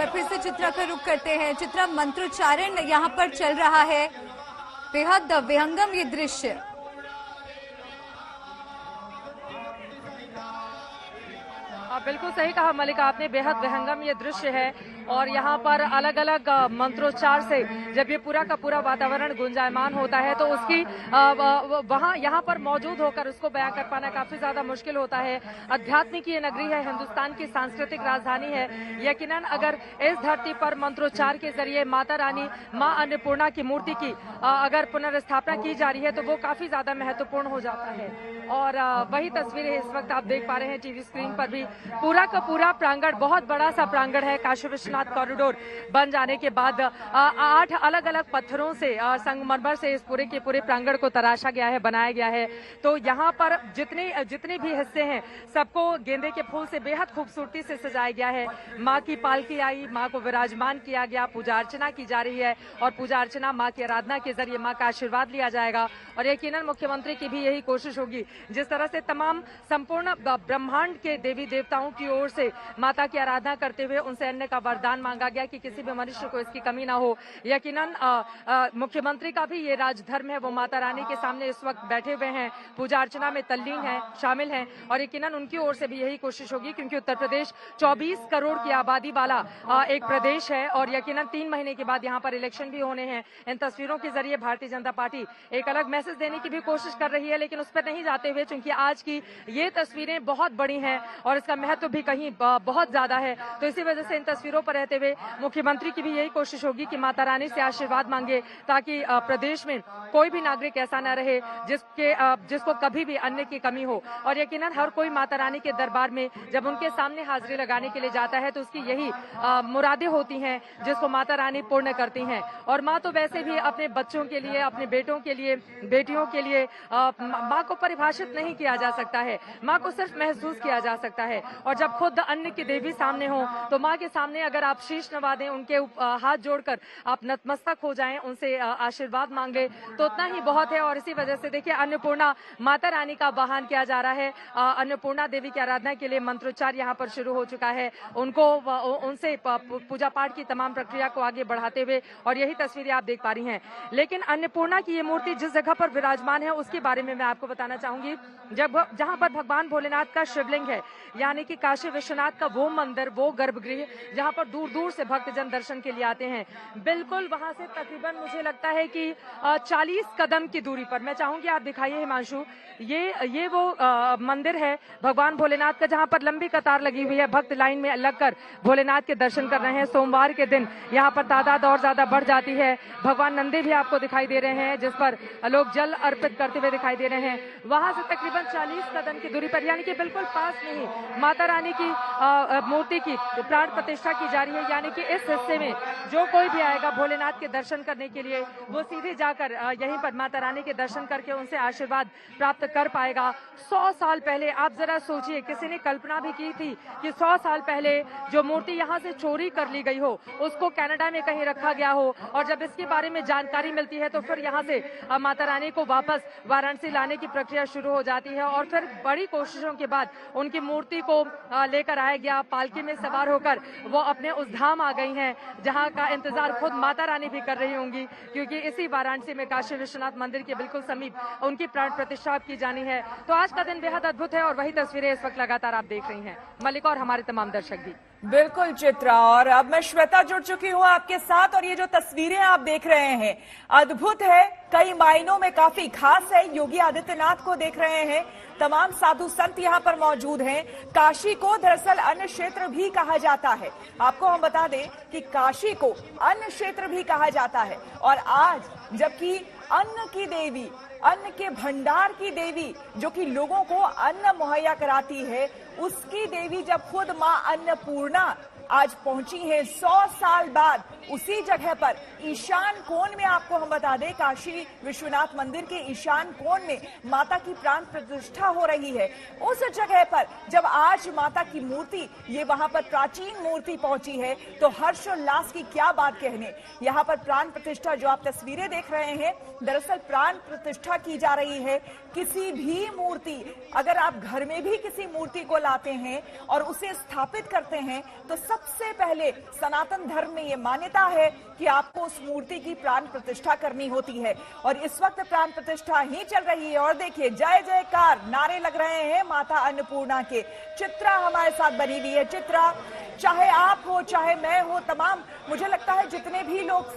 बार फिर से चित्रा का रुख करते हैं। चित्रा, मंत्रोच्चारण यहाँ पर चल रहा है, बेहद विहंगम ये दृश्य। बिल्कुल सही कहा मलिका आपने, बेहद विहंगम ये दृश्य है और यहाँ पर अलग अलग मंत्रोच्चार से जब ये पूरा का पूरा वातावरण गुंजायमान होता है तो उसकी वहाँ यहाँ पर मौजूद होकर उसको बयां कर पाना काफी ज्यादा मुश्किल होता है। अध्यात्म की ये नगरी है, हिंदुस्तान की सांस्कृतिक राजधानी है। यकीनन अगर इस धरती पर मंत्रोच्चार के जरिए माता रानी माँ अन्नपूर्णा की मूर्ति की अगर पुनर्स्थापना की जा रही है तो वो काफी ज्यादा महत्वपूर्ण हो जाता है। और वही तस्वीरें इस वक्त आप देख पा रहे हैं टीवी स्क्रीन पर भी। पूरा का पूरा प्रांगण बहुत बड़ा सा प्रांगण है। काशी विश्वनाथ कॉरिडोर बन जाने के बाद 8 अलग अलग पत्थरों से संगमरमर से इस पूरे के पूरे प्रांगण को तराशा गया है, बनाया गया है। तो यहाँ पर जितने भी हिस्से हैं सबको गेंदे के फूल से बेहद खूबसूरती से सजाया गया है। माँ की पालकी आई, माँ को विराजमान किया गया, पूजा अर्चना की जा रही है और पूजा अर्चना माँ की आराधना के जरिए माँ का आशीर्वाद लिया जाएगा। और यकीनन मुख्यमंत्री की भी यही कोशिश होगी, जिस तरह से तमाम संपूर्ण ब्रह्मांड के देवी देवताओं की ओर से माता की आराधना करते हुए उनसे अन्न का वरदान मांगा गया कि किसी भी मनुष्य को इसकी कमी ना हो। यकीनन मुख्यमंत्री का भी ये राजधर्म है, वो माता रानी के सामने इस वक्त बैठे हुए हैं, पूजा अर्चना में तल्लीन है, शामिल हैं और यकीनन उनकी ओर से भी यही कोशिश होगी, क्योंकि उत्तर प्रदेश 24 करोड़ की आबादी वाला एक प्रदेश है और यकीनन 3 महीने के बाद यहाँ पर इलेक्शन भी होने हैं। इन तस्वीरों के जरिए भारतीय जनता पार्टी एक अलग मैसेज देने की भी कोशिश कर रही है, लेकिन उस पर नहीं जाते हुए, क्योंकि आज की ये तस्वीरें बहुत बड़ी हैं और इसका महत्व भी कहीं बहुत ज्यादा है। तो इसी वजह से इन तस्वीरों पर रहते हुए मुख्यमंत्री की भी यही कोशिश होगी कि माता रानी से आशीर्वाद मांगे, ताकि प्रदेश में कोई भी नागरिक ऐसा न रहे जिसको कभी भी अन्न की कमी हो। और यकीनन हर कोई माता रानी के दरबार में जब उनके सामने हाजिरी लगाने के लिए जाता है तो उसकी यही मुरादें होती हैं जिसको माता रानी पूर्ण करती हैं। और माँ तो वैसे भी अपने बच्चों के लिए, अपने बेटों के लिए, बेटियों के लिए, माँ को परिभाषित नहीं किया जा सकता है, माँ को सिर्फ महसूस किया जा सकता है। और जब खुद अन्न की देवी सामने हो तो माँ के सामने अगर आप शीश नवा दें, उनके हाथ जोड़कर आप नतमस्तक हो जाएं, उनसे आशीर्वाद मांगे तो उतना ही बहुत है। और इसी वजह से देखिए अन्नपूर्णा माता रानी का वाहन किया जा रहा है। अन्नपूर्णा देवी की आराधना के लिए मंत्रोच्चार यहाँ पर शुरू हो चुका है, उनसे पूजा पाठ की तमाम प्रक्रिया को आगे बढ़ाते हुए, और यही तस्वीरें आप देख पा रही हैं। लेकिन अन्नपूर्णा की ये मूर्ति जिस जगह पर विराजमान है उसके बारे में मैं आपको बताना चाहूंगी। जहां पर भगवान भोलेनाथ का शिवलिंग है, यानी कि काशी विश्वनाथ का वो मंदिर, वो गर्भगृह जहां पर दूर दूर से भक्तजन दर्शन के लिए आते हैं, बिल्कुल वहां से तकरीबन मुझे लगता है कि 40 कदम की दूरी पर, मैं चाहूंगी आप दिखाइए हिमांशु, ये वो मंदिर है भगवान भोलेनाथ का, जहां पर लंबी कतार लगी हुई है, भक्त लाइन में लगकर भोलेनाथ के दर्शन कर रहे हैं। सोमवार के दिन यहाँ पर तादाद और ज्यादा बढ़ जाती है। भगवान नंदी भी आपको दिखाई दे रहे हैं जिस पर लोग जल अर्पित करते हुए दिखाई दे रहे हैं। वहां से तकरीबन 40 कदम की दूरी पर, यानी कि बिल्कुल पास में ही माता रानी की मूर्ति की प्राण प्रतिष्ठा की जा रही है। यानी कि इस हिस्से में जो कोई भी आएगा भोलेनाथ के दर्शन करने के लिए, वो सीधे जाकर यहीं पर माता रानी के दर्शन करके उनसे आशीर्वाद प्राप्त कर पाएगा। 100 साल पहले आप जरा सोचिए, किसी ने कल्पना भी की थी कि 100 साल पहले जो मूर्ति यहाँ से चोरी कर ली गई हो, उसको कनाडा में कहीं रखा गया हो, और जब इसके बारे में जानकारी मिलती है तो फिर यहाँ से माता रानी को वापस वाराणसी लाने की प्रक्रिया शुरू हो जाती है। और फिर बड़ी कोशिशों के बाद उनकी मूर्ति को लेकर आया गया, पालकी में सवार होकर वो अपने उस धाम आ गई हैं जहां का इंतजार खुद माता रानी भी कर रही होंगी, क्योंकि इसी वाराणसी में काशी विश्वनाथ मंदिर के बिल्कुल समीप उनकी प्राण प्रतिष्ठा की जानी है। तो आज का दिन बेहद अद्भुत है और वही तस्वीरें इस वक्त लगातार आप देख रही हैं मलिका और हमारे तमाम दर्शक भी। बिल्कुल चित्रा, और अब मैं श्वेता जुड़ चुकी हूँ आपके साथ, और ये जो तस्वीरें आप देख रहे हैं अद्भुत है, कई मायनों में काफी खास है। योगी आदित्यनाथ को देख रहे हैं, तमाम साधु संत यहाँ पर मौजूद हैं। काशी को दरअसल अन्न क्षेत्र भी कहा जाता है। आपको हम बता दें कि काशी को अन्न क्षेत्र भी कहा जाता है, और आज जबकि अन्न की देवी, अन्न के भंडार की देवी जो कि लोगों को अन्न मुहैया कराती है, उसकी देवी जब खुद मां अन्नपूर्णा आज पहुंची है 100 साल बाद उसी जगह पर ईशान कोण में, आपको हम बता दें काशी विश्वनाथ मंदिर के ईशान कोण में माता की प्राण प्रतिष्ठा हो रही है। उस जगह पर जब आज माता की मूर्ति, ये वहां पर प्राचीन मूर्ति पहुंची है, तो हर्षोल्लास की क्या बात कहने। यहाँ पर प्राण प्रतिष्ठा जो आप तस्वीरें देख रहे हैं, दरअसल प्राण प्रतिष्ठा की जा रही है। किसी भी मूर्ति, अगर आप घर में भी किसी मूर्ति को लाते हैं और उसे स्थापित करते हैं, तो सब सबसे पहले सनातन धर्म में ये मान्यता है कि आपको उस मूर्ति की प्राण प्रतिष्ठा करनी होती है और इस वक्त प्राण प्रतिष्ठा ही चल रही है। और देखिए जय जयकार नारे लग रहे हैं माता अन्नपूर्णा के। चित्रा हमारे साथ बनी हुई है। चित्रा, चाहे आप हो चाहे मैं हो, तमाम मुझे लगता है जितने भी लोग